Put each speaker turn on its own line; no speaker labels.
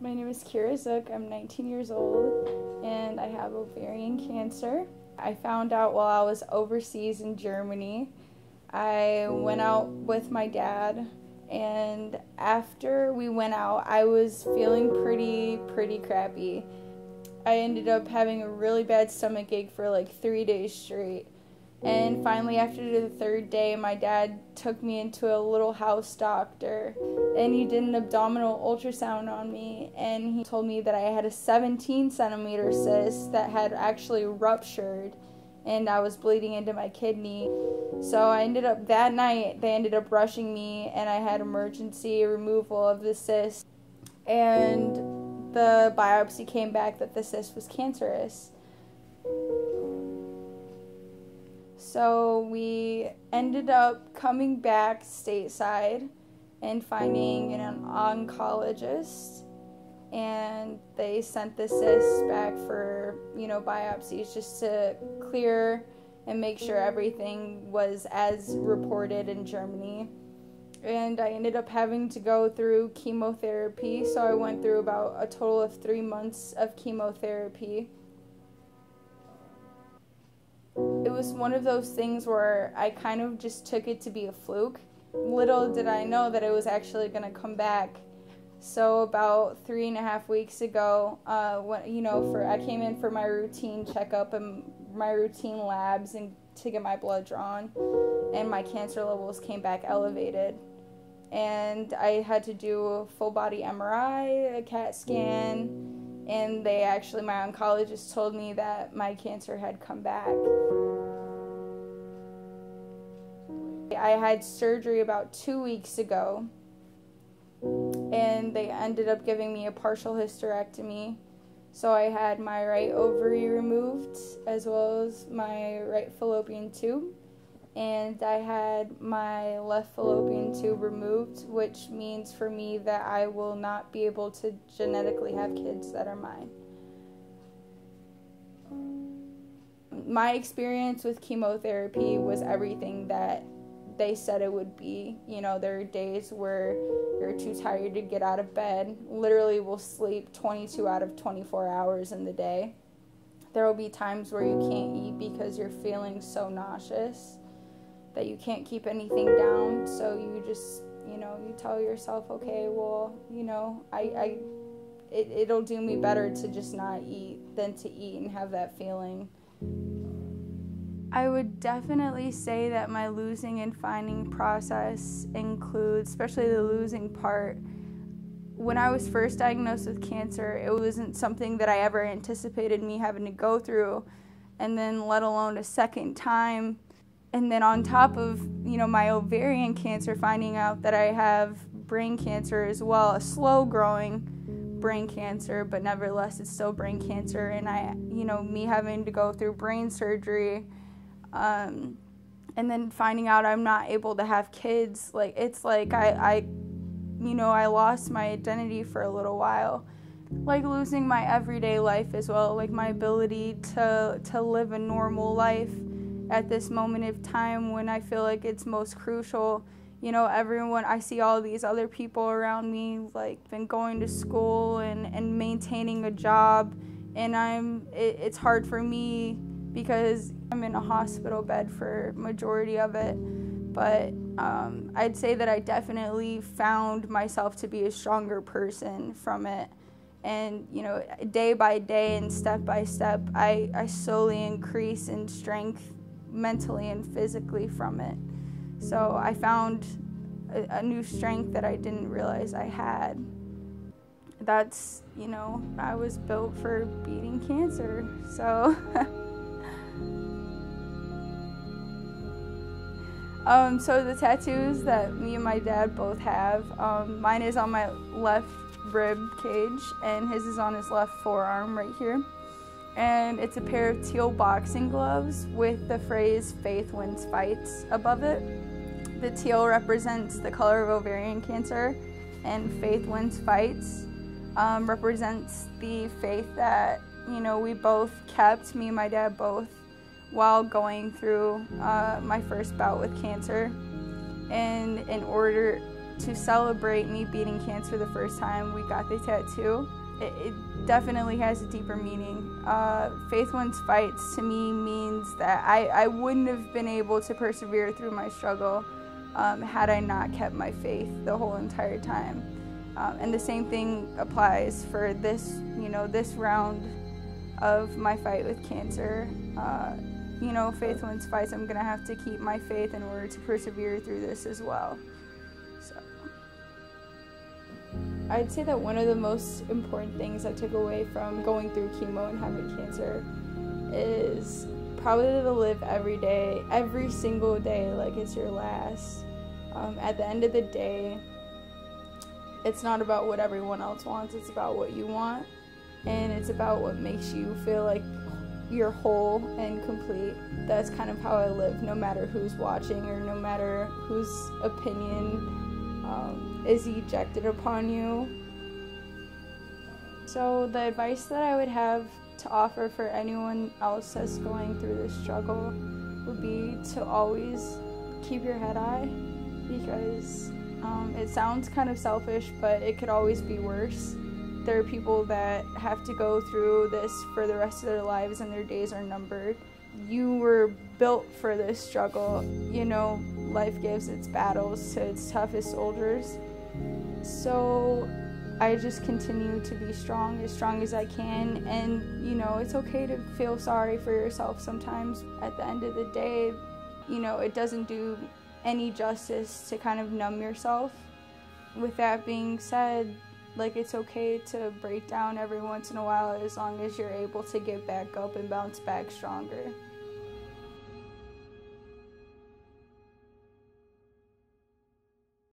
My name is Kirah Zook. I'm 19 years old and I have ovarian cancer. I found out while I was overseas in Germany. I went out with my dad, and after we went out, I was feeling pretty crappy. I ended up having a really bad stomach ache for like 3 days straight. And finally, after the third day, my dad took me into a little house doctor, and he did an abdominal ultrasound on me, and he told me that I had a 17-centimeter cyst that had actually ruptured, and I was bleeding into my kidney. So that night, they ended up rushing me, and I had emergency removal of the cyst, and the biopsy came back that the cyst was cancerous. So we ended up coming back stateside and finding an oncologist, and they sent the cyst back for, biopsies just to clear and make sure everything was as reported in Germany. And I ended up having to go through chemotherapy, so I went through about a total of 3 months of chemotherapy. It was one of those things where I kind of just took it to be a fluke. Little did I know that it was actually going to come back. So about 3.5 weeks ago, I came in for my routine checkup and my routine labs and to get my blood drawn, and my cancer levels came back elevated. And I had to do a full body MRI, a CAT scan, and my oncologist told me that my cancer had come back. I had surgery about 2 weeks ago, and they ended up giving me a partial hysterectomy. So I had my right ovary removed as well as my right fallopian tube, and I had my left fallopian tube removed, which means for me that I will not be able to genetically have kids that are mine. My experience with chemotherapy was everything that they said it would be. There are days where you're too tired to get out of bed. Literally will sleep 22 out of 24 hours in the day. There will be times where you can't eat because you're feeling so nauseous that you can't keep anything down. So you just, you tell yourself, okay, well, it'll do me better to just not eat than to eat and have that feeling. I would definitely say that my losing and finding process includes, especially the losing part. When I was first diagnosed with cancer, it wasn't something that I ever anticipated me having to go through, and then let alone a second time. And then on top of, my ovarian cancer, finding out that I have brain cancer as well, a slow-growing brain cancer, but nevertheless it's still brain cancer, and me having to go through brain surgery. And then finding out I'm not able to have kids, I lost my identity for a little while, losing my everyday life as well, my ability to live a normal life at this moment of time when I feel like it's most crucial. I see all these other people around me, been going to school and maintaining a job, and it's hard for me because I'm in a hospital bed for majority of it. But I'd say that I definitely found myself to be a stronger person from it. And, day by day and step by step, I slowly increase in strength mentally and physically from it. So I found a new strength that I didn't realize I had. That's, I was built for beating cancer. So... So the tattoos that me and my dad both have, mine is on my left rib cage, and his is on his left forearm right here. And it's a pair of teal boxing gloves with the phrase "Faith Wins Fights" above it. The teal represents the color of ovarian cancer, and "Faith Wins Fights" represents the faith that, we both kept, me and my dad both, while going through my first bout with cancer. And in order to celebrate me beating cancer the first time we got the tattoo, it definitely has a deeper meaning. Faith Wins Fights to me means that I wouldn't have been able to persevere through my struggle had I not kept my faith the whole entire time. And the same thing applies for this, this round of my fight with cancer. Faith Wins Fights. I'm gonna have to keep my faith in order to persevere through this as well. So I'd say that one of the most important things I took away from going through chemo and having cancer is probably to live every day, every single day, like it's your last. At the end of the day, it's not about what everyone else wants, it's about what you want, and it's about what makes you feel like you're whole and complete. That's kind of how I live, no matter who's watching or no matter whose opinion is ejected upon you. So the advice that I would have to offer for anyone else that's going through this struggle would be to always keep your head high, because it sounds kind of selfish, but it could always be worse. There are people that have to go through this for the rest of their lives and their days are numbered. You were built for this struggle. Life gives its battles to its toughest soldiers. So I just continue to be strong as I can. And, it's okay to feel sorry for yourself sometimes. At the end of the day, it doesn't do any justice to kind of numb yourself. With that being said, it's okay to break down every once in a while as long as you're able to get back up and bounce back stronger.